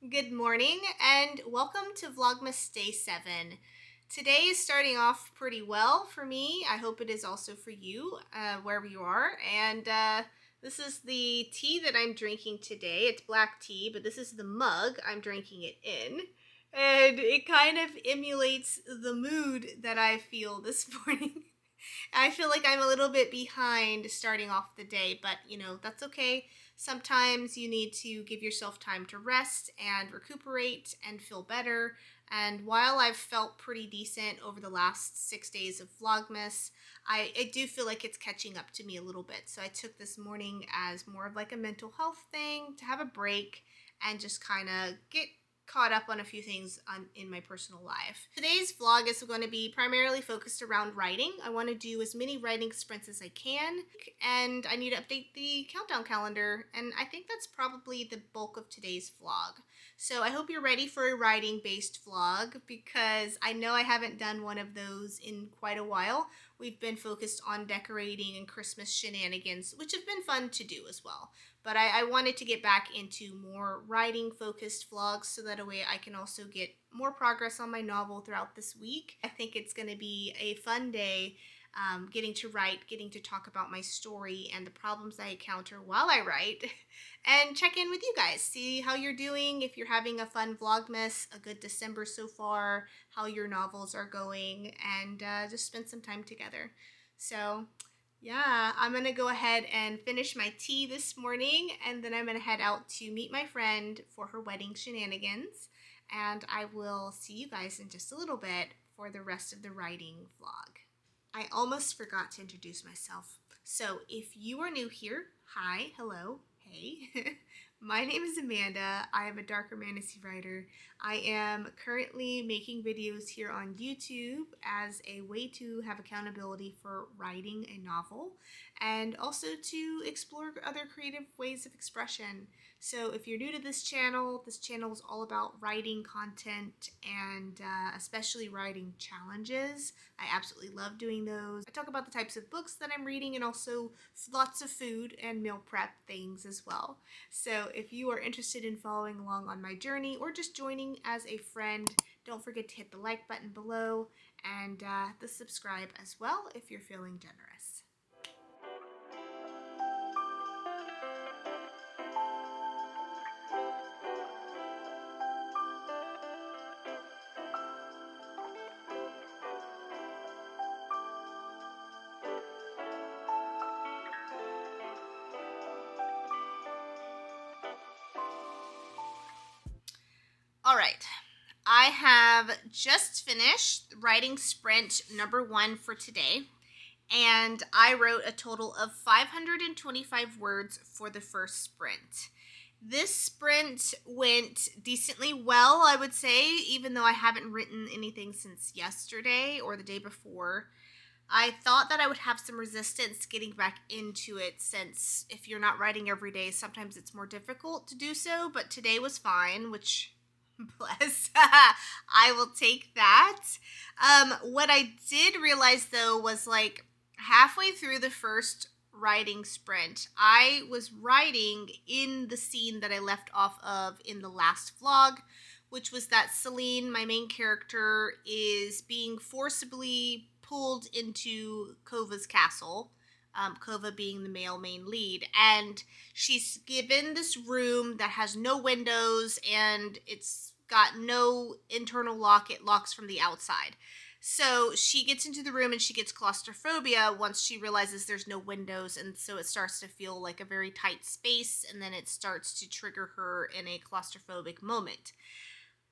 Good morning and welcome to Vlogmas Day 7. Today is starting off pretty well for me. I hope it is also for you, wherever you are. And this is the tea that I'm drinking today. It's black tea, but this is the mug I'm drinking it in. And it kind of emulates the mood that I feel this morning. I feel like I'm a little bit behind starting off the day, but that's okay. Sometimes you need to give yourself time to rest and recuperate and feel better. And while I've felt pretty decent over the last 6 days of Vlogmas, I do feel like it's catching up to me a little bit. So I took this morning as more of like a mental health thing to have a break and just kind of get caught up on a few things in my personal life. Today's vlog is going to be primarily focused around writing. I want to do as many writing sprints as I can, and I need to update the countdown calendar, and I think that's probably the bulk of today's vlog. So I hope you're ready for a writing-based vlog, because I know I haven't done one of those in quite a while. We've been focused on decorating and Christmas shenanigans, which have been fun to do as well. But I wanted to get back into more writing-focused vlogs so that a way I can also get more progress on my novel throughout this week. I think it's going to be a fun day getting to write, getting to talk about my story and the problems I encounter while I write, and check in with you guys, see how you're doing, if you're having a fun Vlogmas, a good December so far, how your novels are going, and just spend some time together. So yeah, I'm going to go ahead and finish my tea this morning, and then I'm going to head out to meet my friend for her wedding shenanigans, and I will see you guys in just a little bit for the rest of the writing vlog. I almost forgot to introduce myself. So if you are new here, hi, hello, hey. My name is Amanda. I am a dark romantasy writer. I am currently making videos here on YouTube as a way to have accountability for writing a novel and also to explore other creative ways of expression. So if you're new to this channel is all about writing content and especially writing challenges. I absolutely love doing those. I talk about the types of books that I'm reading and also lots of food and meal prep things as well. So if you are interested in following along on my journey or just joining as a friend, don't forget to hit the like button below and the subscribe as well if you're feeling generous. All right, I have just finished writing sprint number 1 for today, and I wrote a total of 525 words for the first sprint. This sprint went decently well, I would say, even though I haven't written anything since yesterday or the day before. I thought that I would have some resistance getting back into it, since if you're not writing every day, sometimes it's more difficult to do so, but today was fine, which bless. I will take that. What I did realize though was like halfway through the first writing sprint, I was writing in the scene that I left off of in the last vlog, which was that Celine, my main character, is being forcibly pulled into Kova's castle. Kova being the male main lead, and she's given this room that has no windows and it's got no internal lock. It locks from the outside. So she gets into the room and she gets claustrophobia once she realizes there's no windows, and so it starts to feel like a very tight space, and then it starts to trigger her in a claustrophobic moment.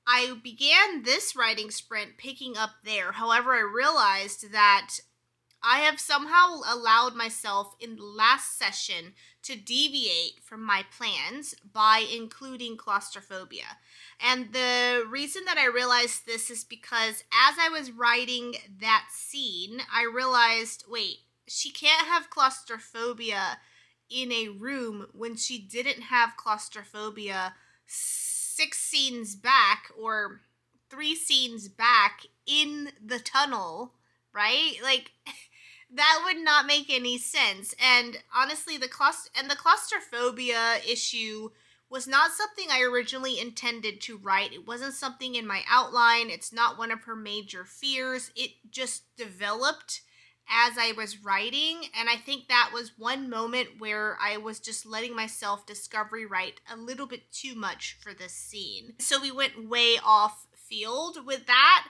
I began this writing sprint picking up there. However, I realized that I have somehow allowed myself in the last session to deviate from my plans by including claustrophobia. And the reason that I realized this is because as I was writing that scene, I realized, wait, she can't have claustrophobia in a room when she didn't have claustrophobia 6 scenes back or 3 scenes back in the tunnel, right? Like, that would not make any sense. And honestly, the claustrophobia issue was not something I originally intended to write. It wasn't something in my outline. It's not one of her major fears. It just developed as I was writing, and I think that was one moment where I was just letting myself discovery write a little bit too much for this scene. So we went way off field with that.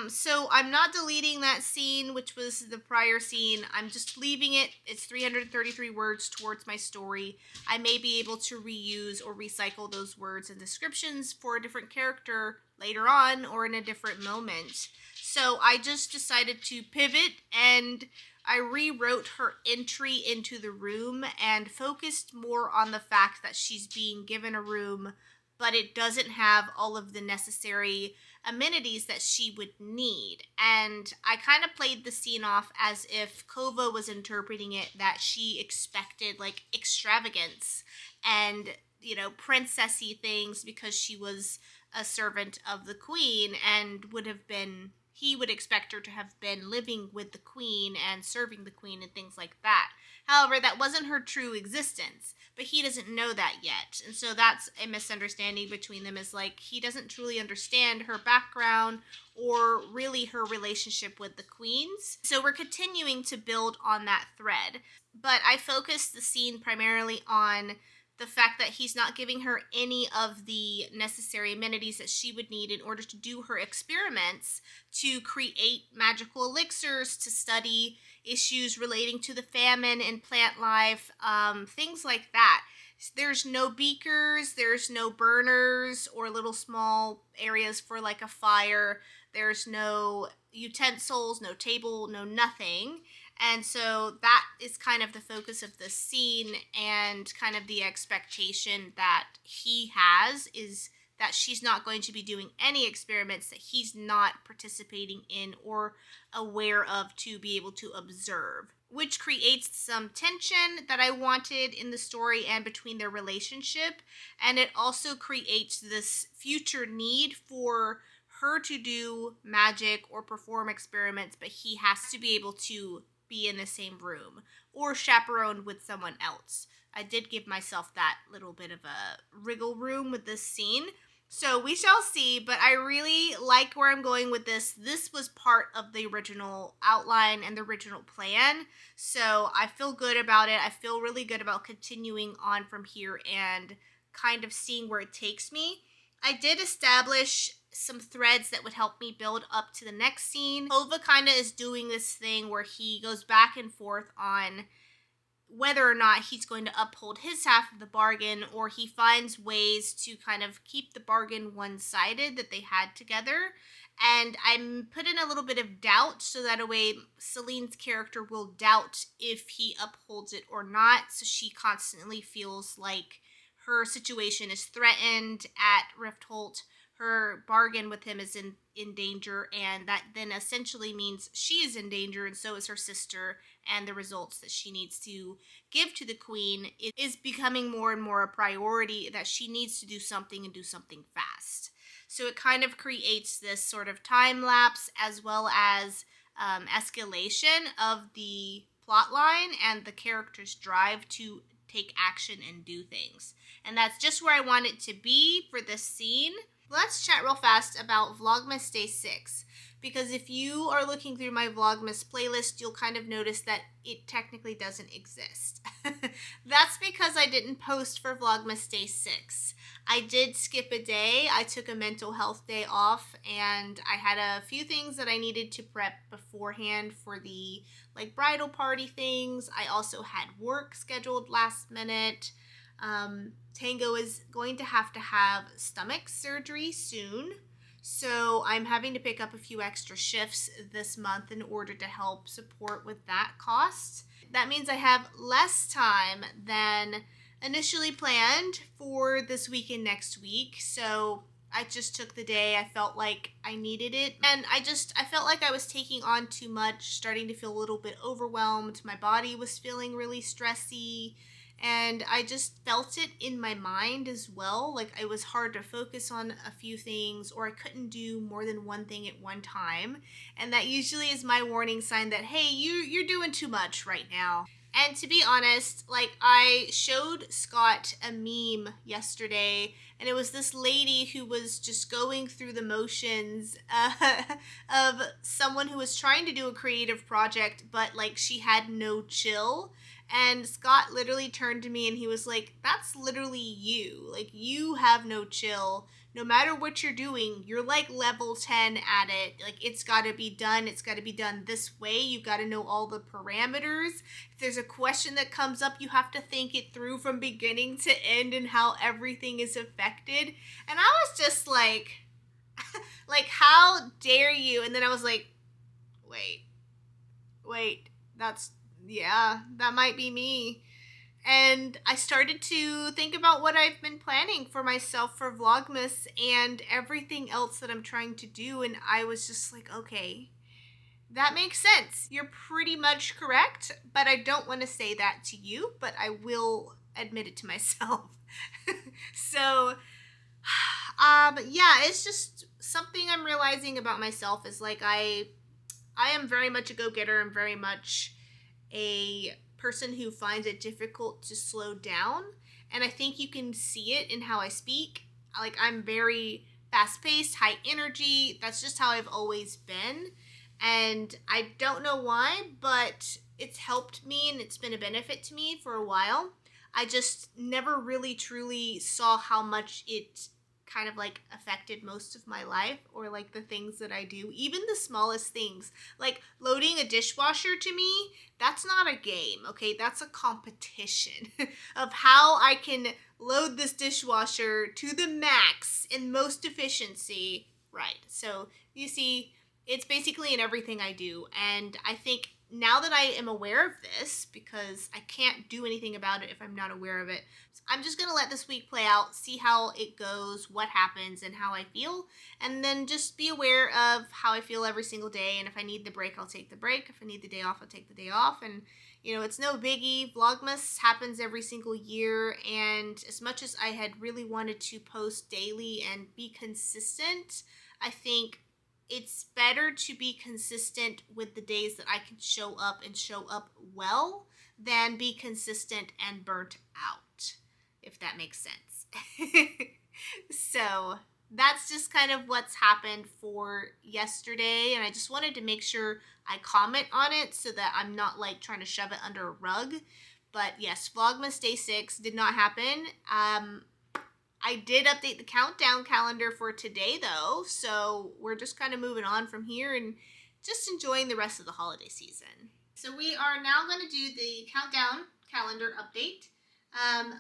So I'm not deleting that scene, which was the prior scene. I'm just leaving it. It's 333 words towards my story. I may be able to reuse or recycle those words and descriptions for a different character later on or in a different moment. So I just decided to pivot, and I rewrote her entry into the room and focused more on the fact that she's being given a room, but it doesn't have all of the necessary amenities that she would need. And I kind of played the scene off as if Kova was interpreting it that she expected like extravagance and, princessy things because she was a servant of the queen and he would expect her to have been living with the queen and serving the queen and things like that. However, that wasn't her true existence, but he doesn't know that yet. And so that's a misunderstanding between them, is like he doesn't truly understand her background or really her relationship with the queens. So we're continuing to build on that thread. But I focused the scene primarily on the fact that he's not giving her any of the necessary amenities that she would need in order to do her experiments, to create magical elixirs, to study issues relating to the famine and plant life, things like that. There's no beakers, there's no burners or little small areas for like a fire. There's no utensils, no table, no nothing. And so that is kind of the focus of the scene, and kind of the expectation that he has is that she's not going to be doing any experiments that he's not participating in or aware of to be able to observe, which creates some tension that I wanted in the story and between their relationship. And it also creates this future need for her to do magic or perform experiments, but he has to be able to be in the same room or chaperoned with someone else. I did give myself that little bit of a wriggle room with this scene. So we shall see, but I really like where I'm going with this. This was part of the original outline and the original plan, so I feel good about it. I feel really good about continuing on from here and kind of seeing where it takes me. I did establish some threads that would help me build up to the next scene. Kova kind of is doing this thing where he goes back and forth on whether or not he's going to uphold his half of the bargain, or he finds ways to kind of keep the bargain one-sided that they had together. And I'm put in a little bit of doubt so that a way Celine's character will doubt if he upholds it or not. So she constantly feels like her situation is threatened at Riftholt. Her bargain with him is in danger, and that then essentially means she is in danger, and so is her sister, and the results that she needs to give to the queen is becoming more and more a priority, that she needs to do something and do something fast. So it kind of creates this sort of time lapse as well as escalation of the plot line and the character's drive to take action and do things. And that's just where I want it to be for this scene. Let's chat real fast about Vlogmas Day 6, because if you are looking through my Vlogmas playlist, you'll kind of notice that it technically doesn't exist. That's because I didn't post for Vlogmas Day 6. I did skip a day. I took a mental health day off, and I had a few things that I needed to prep beforehand for the bridal party things. I also had work scheduled last minute. Tango is going to have stomach surgery soon, so I'm having to pick up a few extra shifts this month in order to help support with that cost. That means I have less time than initially planned for this week and next week, so I just took the day. I felt like I needed it, and I felt like I was taking on too much, starting to feel a little bit overwhelmed. My body was feeling really stressy, and I just felt it in my mind as well. Like it was hard to focus on a few things, or I couldn't do more than one thing at one time. And that usually is my warning sign that, hey, you're doing too much right now. And to be honest, like, I showed Scott a meme yesterday, and it was this lady who was just going through the motions of someone who was trying to do a creative project, but like she had no chill. And Scott literally turned to me and he was like, that's literally you. Like, you have no chill. No matter what you're doing, you're like level 10 at it. Like, it's got to be done. It's got to be done this way. You've got to know all the parameters. If there's a question that comes up, you have to think it through from beginning to end and how everything is affected. And I was just like, like, how dare you? And then I was like, wait, yeah, that might be me. And I started to think about what I've been planning for myself for Vlogmas and everything else that I'm trying to do. And I was just like, okay, that makes sense. You're pretty much correct, but I don't want to say that to you, but I will admit it to myself. So, yeah, it's just something I'm realizing about myself is like I am very much a go-getter. I'm very much a person who finds it difficult to slow down, and I think you can see it in how I speak. Like, I'm very fast-paced, high energy. That's just how I've always been, and I don't know why, but it's helped me and it's been a benefit to me for a while. I just never really truly saw how much it kind of like affected most of my life, or like the things that I do, even the smallest things, like loading a dishwasher. To me, that's not a game, okay? That's a competition of how I can load this dishwasher to the max in most efficiency, right? So you see, it's basically in everything I do, and I think now that I am aware of this, because I can't do anything about it if I'm not aware of it, I'm just going to let this week play out, see how it goes, what happens, and how I feel, and then just be aware of how I feel every single day, and if I need the break, I'll take the break. If I need the day off, I'll take the day off, and, you know, it's no biggie. Vlogmas happens every single year, and as much as I had really wanted to post daily and be consistent, I think it's better to be consistent with the days that I can show up and show up well than be consistent and burnt out, if that makes sense. So that's just kind of what's happened for yesterday, and I just wanted to make sure I comment on it so that I'm not like trying to shove it under a rug. But yes, Vlogmas Day 6 did not happen. I did update the countdown calendar for today, though, so we're just kind of moving on from here and just enjoying the rest of the holiday season. So we are now going to do the countdown calendar update.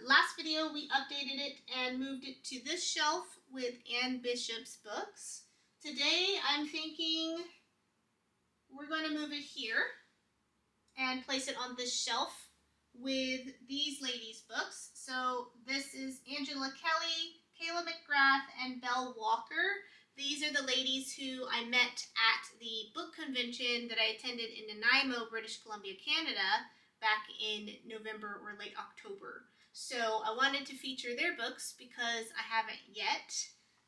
Last video, we updated it and moved it to this shelf with Anne Bishop's books. Today, I'm thinking we're going to move it here and place it on this shelf with these ladies' books. So this is Angela Kelly, Kayla McGrath, and Belle Walker. These are the ladies who I met at the book convention that I attended in Nanaimo, British Columbia, Canada, back in November or late October. So I wanted to feature their books because I haven't yet.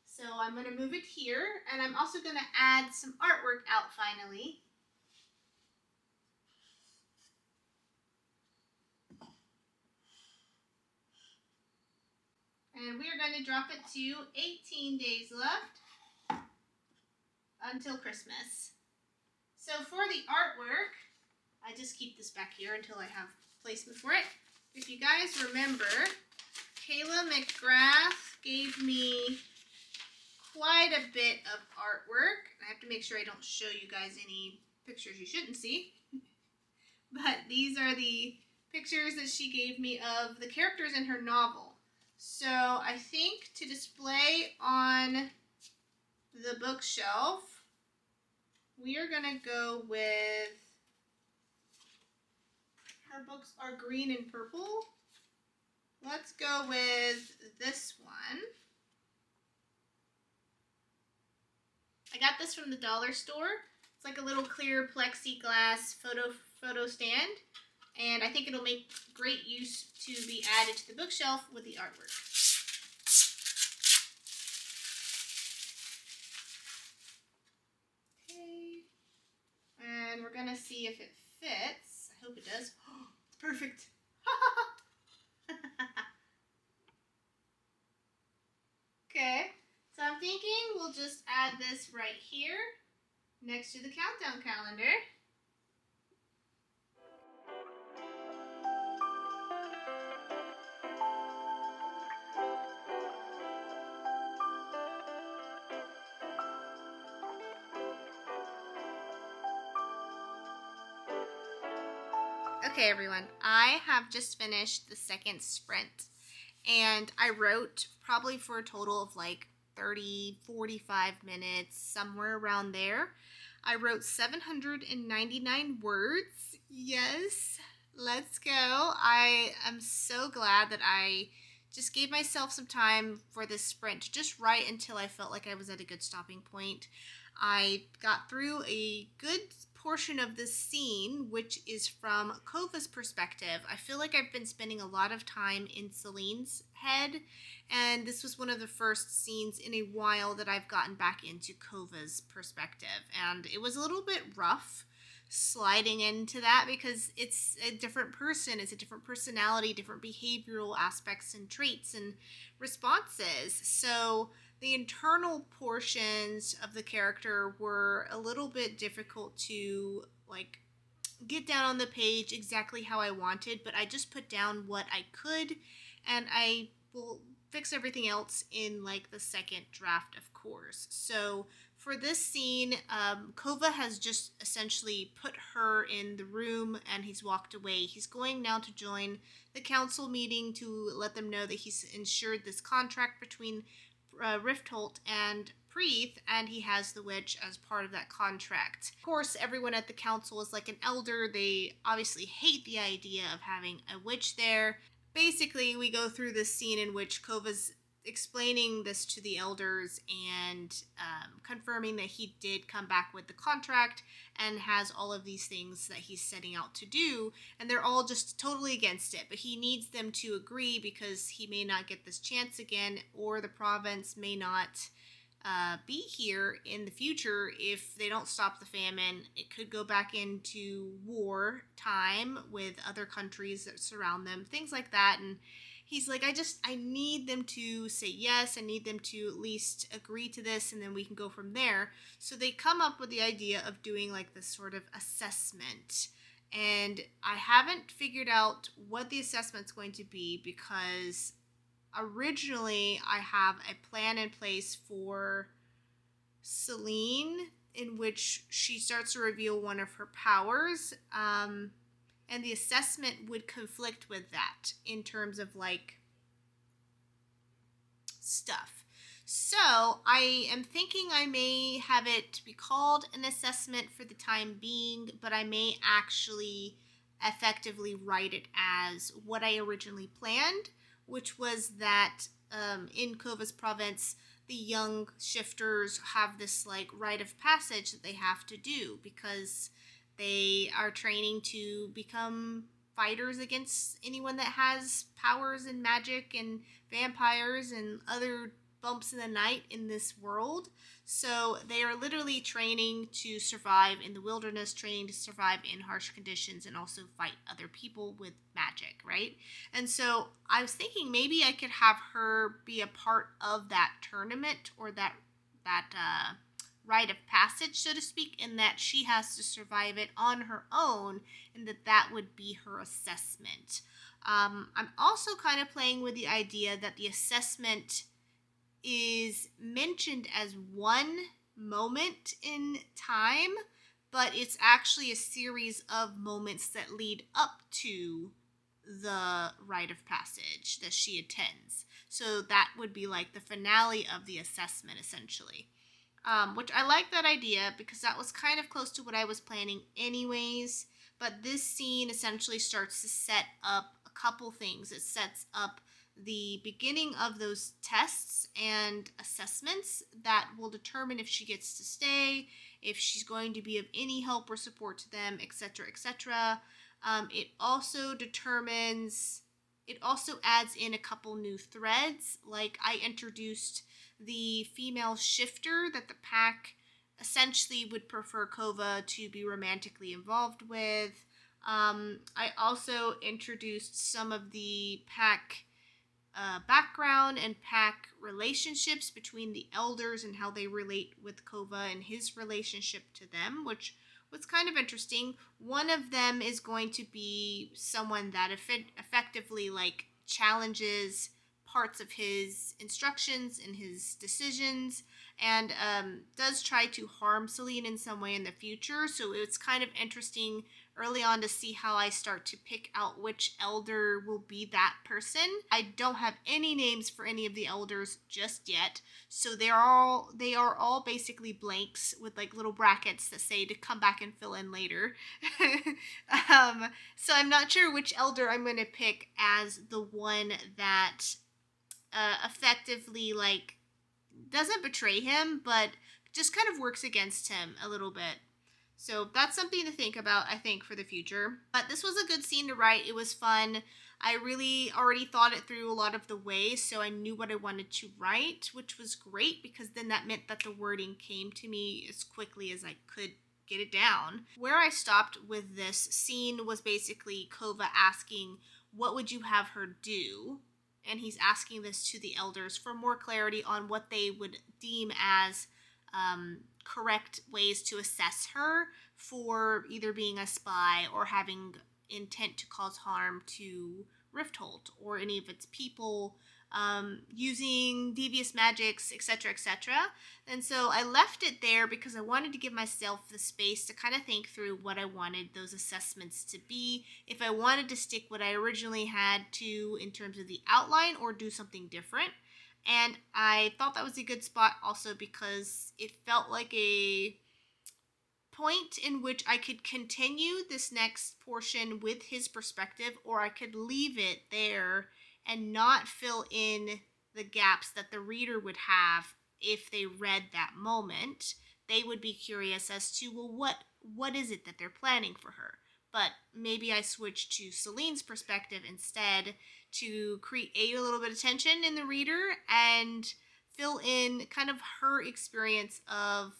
So I'm going to move it here, and I'm also going to add some artwork out finally. And we are going to drop it to 18 days left until Christmas. So for the artwork, I just keep this back here until I have placement for it. If you guys remember, Kayla McGrath gave me quite a bit of artwork. I have to make sure I don't show you guys any pictures you shouldn't see. But these are the pictures that she gave me of the characters in her novel. So I think to display on the bookshelf, we are going to go with, her books are green and purple. Let's go with this one. I got this from the dollar store. It's like a little clear plexiglass photo stand. And I think it'll make great use to be added to the bookshelf with the artwork. Okay. And we're going to see if it fits. I hope it does. Perfect. Okay, so I'm thinking we'll just add this right here next to the countdown calendar. Okay, everyone, I have just finished the second sprint, and I wrote probably for a total of like 30, 45 minutes, somewhere around there. I wrote 799 words. Yes, let's go. I am so glad that I just gave myself some time for this sprint to just write until I felt like I was at a good stopping point. I got through a good portion of this scene, which is from Kova's perspective. I feel like I've been spending a lot of time in Celine's head, and this was one of the first scenes in a while that I've gotten back into Kova's perspective, and it was a little bit rough sliding into that because it's a different person, it's a different personality, different behavioral aspects and traits and responses. So the internal portions of the character were a little bit difficult to like get down on the page exactly how I wanted, but I just put down what I could, and I will fix everything else in like the second draft, of course. So for this scene, Kova has just essentially put her in the room and he's walked away. He's going now to join the council meeting to let them know that he's ensured this contract between Riftholt and Preeth, and he has the witch as part of that contract. Of course, everyone at the council is like an elder. They obviously hate the idea of having a witch there. Basically, we go through this scene in which Kova's explaining this to the elders and confirming that he did come back with the contract and has all of these things that he's setting out to do, and they're all just totally against it, but he needs them to agree because he may not get this chance again, or the province may not be here in the future if they don't stop the famine. It could go back into war time with other countries that surround them, things like that. And he's like, I need them to say yes. I need them to at least agree to this, and then we can go from there. So they come up with the idea of doing like this sort of assessment. And I haven't figured out what the assessment's going to be because originally I have a plan in place for Celine in which she starts to reveal one of her powers. And the assessment would conflict with that in terms of like stuff. So I am thinking I may have it be called an assessment for the time being, but I may actually effectively write it as what I originally planned, which was that in Kova's province, the young shifters have this like rite of passage that they have to do because they are training to become fighters against anyone that has powers and magic and vampires and other bumps in the night in this world. So they are literally training to survive in the wilderness, training to survive in harsh conditions, and also fight other people with magic, right? And so I was thinking maybe I could have her be a part of that tournament or that rite of passage, so to speak, in that she has to survive it on her own, and that would be her assessment. I'm also kind of playing with the idea that the assessment is mentioned as one moment in time, but it's actually a series of moments that lead up to the rite of passage that she attends. So that would be like the finale of the assessment, essentially. Which I like that idea because that was kind of close to what I was planning anyways. But this scene essentially starts to set up a couple things. It sets up the beginning of those tests and assessments that will determine if she gets to stay, if she's going to be of any help or support to them, etc., etc. It also adds in a couple new threads. Like I introduced the female shifter that the pack essentially would prefer Kova to be romantically involved with. I also introduced some of the pack background and pack relationships between the elders and how they relate with Kova and his relationship to them, which was kind of interesting. One of them is going to be someone that effectively like challenges parts of his instructions and his decisions, and does try to harm Celine in some way in the future. So it's kind of interesting early on to see how I start to pick out which elder will be that person. I don't have any names for any of the elders just yet, so they are all basically blanks with like little brackets that say to come back and fill in later. So I'm not sure which elder I'm going to pick as the one that effectively like doesn't betray him, but just kind of works against him a little bit. So that's something to think about, I think, for the future. But this was a good scene to write. It was fun. I really already thought it through a lot of the ways, so I knew what I wanted to write, which was great because then that meant that the wording came to me as quickly as I could get it down. Where I stopped with this scene was basically Kova asking, what would you have her do? And he's asking this to the elders for more clarity on what they would deem as correct ways to assess her for either being a spy or having intent to cause harm to Rifthold or any of its people, using devious magics, etc., etc. And so I left it there because I wanted to give myself the space to kind of think through what I wanted those assessments to be, if I wanted to stick what I originally had to in terms of the outline or do something different. And I thought that was a good spot also because it felt like a point in which I could continue this next portion with his perspective, or I could leave it there and not fill in the gaps that the reader would have if they read that moment. They would be curious as to, well, what is it that they're planning for her? But maybe I switched to Celine's perspective instead to create a little bit of tension in the reader and fill in kind of her experience of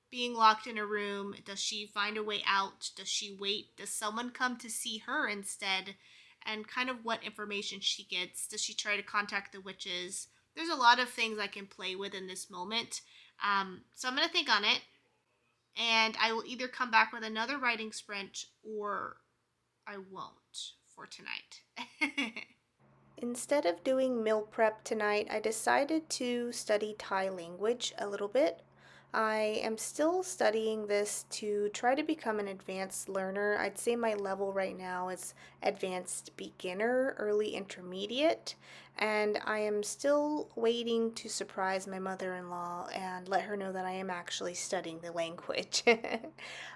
being locked in a room. Does she find a way out? Does she wait? Does someone come to see her instead? And kind of what information she gets. Does she try to contact the witches? There's a lot of things I can play with in this moment. So I'm going to think on it. And I will either come back with another writing sprint or I won't for tonight. Instead of doing meal prep tonight, I decided to study Thai language a little bit. I am still studying this to try to become an advanced learner. I'd say my level right now is advanced beginner, early intermediate, and I am still waiting to surprise my mother-in-law and let her know that I am actually studying the language.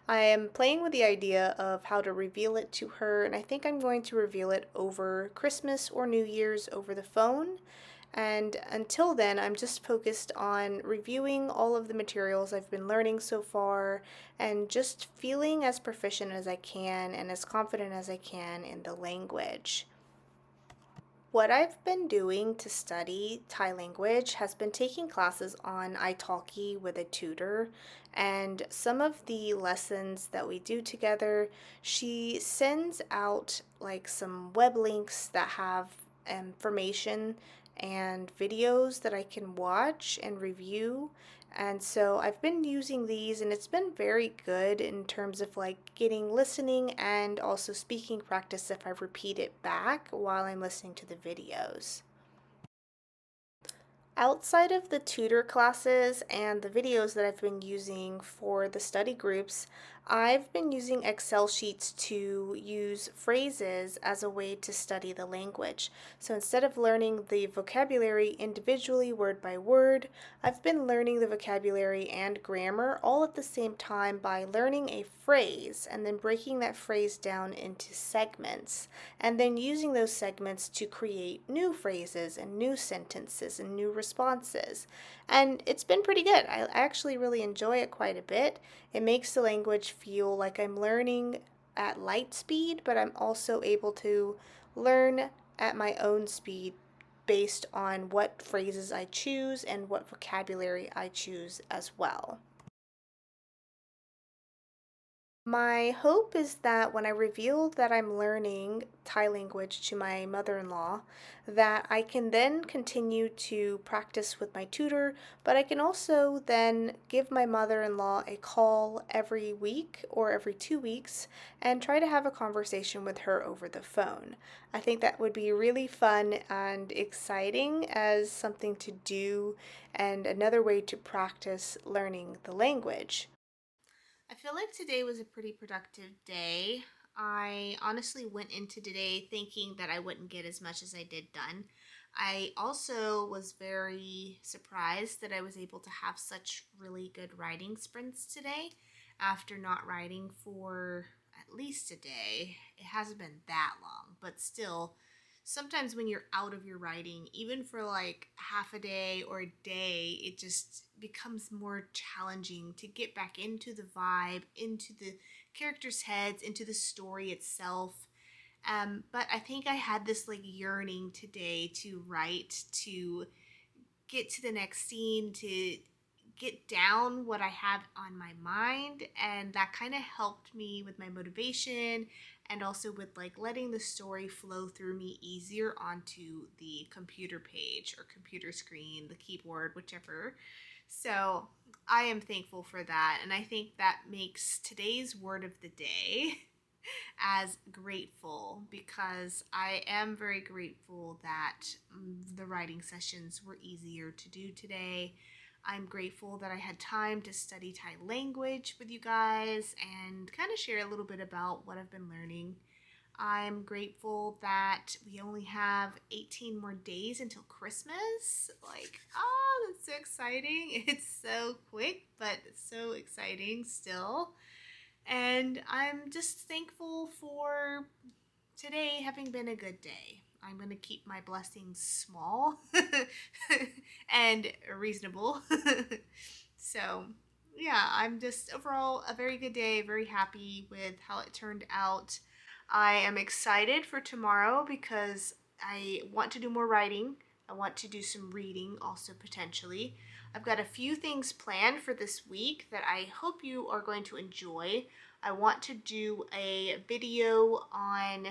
I am playing with the idea of how to reveal it to her, and I think I'm going to reveal it over Christmas or New Year's over the phone. And until then, I'm just focused on reviewing all of the materials I've been learning so far and just feeling as proficient as I can and as confident as I can in the language. What I've been doing to study Thai language has been taking classes on italki with a tutor, and some of the lessons that we do together, she sends out like some web links that have information and videos that I can watch and review. And so I've been using these and it's been very good in terms of like getting listening and also speaking practice if I repeat it back while I'm listening to the videos. Outside of the tutor classes and the videos that I've been using for the study groups, I've been using Excel sheets to use phrases as a way to study the language. So instead of learning the vocabulary individually word by word, I've been learning the vocabulary and grammar all at the same time by learning a phrase and then breaking that phrase down into segments and then using those segments to create new phrases and new sentences and new responses. And it's been pretty good. I actually really enjoy it quite a bit. It makes the language feel like I'm learning at light speed, but I'm also able to learn at my own speed based on what phrases I choose and what vocabulary I choose as well. My hope is that when I reveal that I'm learning Thai language to my mother-in-law, that I can then continue to practice with my tutor, but I can also then give my mother-in-law a call every week or every 2 weeks and try to have a conversation with her over the phone. I think that would be really fun and exciting as something to do and another way to practice learning the language. I feel like today was a pretty productive day. I honestly went into today thinking that I wouldn't get as much as I did done. I also was very surprised that I was able to have such really good writing sprints today after not writing for at least a day. It hasn't been that long, but still, sometimes when you're out of your writing, even for like half a day or a day, it just becomes more challenging to get back into the vibe, into the characters' heads, into the story itself. But I think I had this like yearning today to write, to get to the next scene, to get down what I have on my mind, and that kind of helped me with my motivation and also with like letting the story flow through me easier onto the computer page or computer screen, the keyboard, whichever. So I am thankful for that, and I think that makes today's word of the day as grateful, because I am very grateful that the writing sessions were easier to do today. I'm grateful that I had time to study Thai language with you guys and kind of share a little bit about what I've been learning. I'm grateful that we only have 18 more days until Christmas. Like, oh, that's so exciting. It's so quick, but it's so exciting still. And I'm just thankful for today having been a good day. I'm going to keep my blessings small and reasonable. So, yeah, I'm just overall a very good day, very happy with how it turned out. I am excited for tomorrow because I want to do more writing. I want to do some reading also potentially. I've got a few things planned for this week that I hope you are going to enjoy. I want to do a video on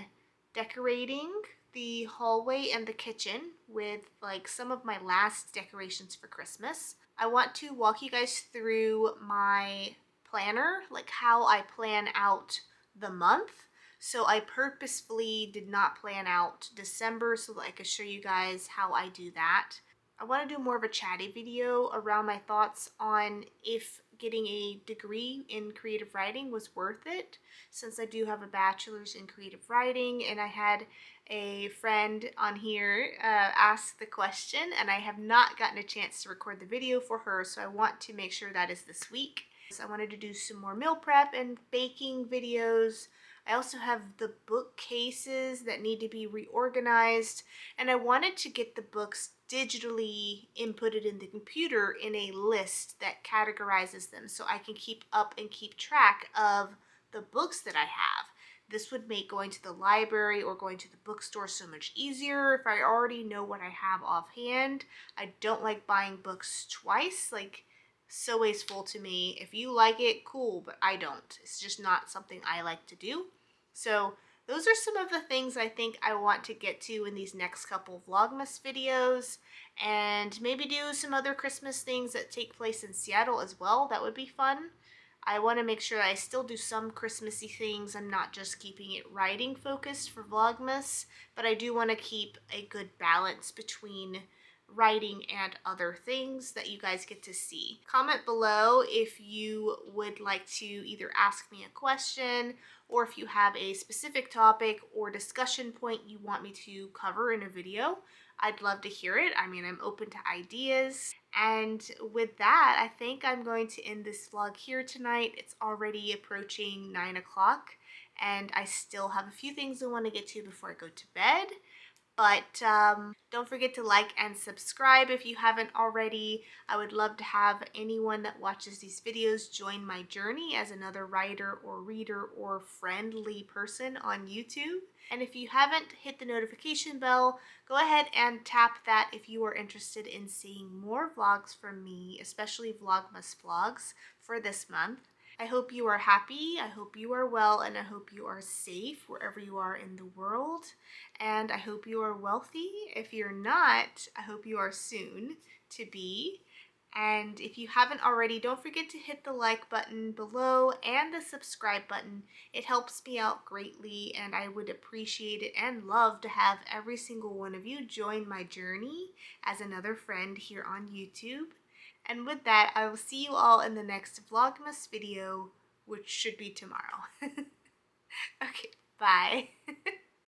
decorating the hallway and the kitchen with like some of my last decorations for Christmas. I want to walk you guys through my planner, like how I plan out the month. So I purposefully did not plan out December so that I could show you guys how I do that. I want to do more of a chatty video around my thoughts on if getting a degree in creative writing was worth it, since I do have a bachelor's in creative writing, and I had a friend on here ask the question, and I have not gotten a chance to record the video for her, so I want to make sure that is this week. I wanted to do some more meal prep and baking videos. I also have the bookcases that need to be reorganized, and I wanted to get the books digitally inputted in the computer in a list that categorizes them so I can keep up and keep track of the books that I have. This would make going to the library or going to the bookstore so much easier if I already know what I have offhand. I don't like buying books twice, like so wasteful to me. If you like it, cool, but I don't. It's just not something I like to do. So those are some of the things I think I want to get to in these next couple Vlogmas videos, and maybe do some other Christmas things that take place in Seattle as well. That would be fun. I want to make sure I still do some Christmassy things. I'm not just keeping it writing focused for Vlogmas, but I do want to keep a good balance between writing and other things that you guys get to see. Comment below if you would like to either ask me a question or if you have a specific topic or discussion point you want me to cover in a video. I'd love to hear it. I mean, I'm open to ideas. And with that, I think I'm going to end this vlog here tonight. It's already approaching 9 o'clock, and I still have a few things I want to get to before I go to bed. But don't forget to like and subscribe if you haven't already. I would love to have anyone that watches these videos join my journey as another writer or reader or friendly person on YouTube. And if you haven't hit the notification bell, go ahead and tap that if you are interested in seeing more vlogs from me, especially Vlogmas vlogs for this month. I hope you are happy, I hope you are well, and I hope you are safe wherever you are in the world. And I hope you are wealthy. If you're not, I hope you are soon to be. And if you haven't already, don't forget to hit the like button below and the subscribe button. It helps me out greatly, and I would appreciate it and love to have every single one of you join my journey as another friend here on YouTube. And with that, I will see you all in the next Vlogmas video, which should be tomorrow. Okay, bye.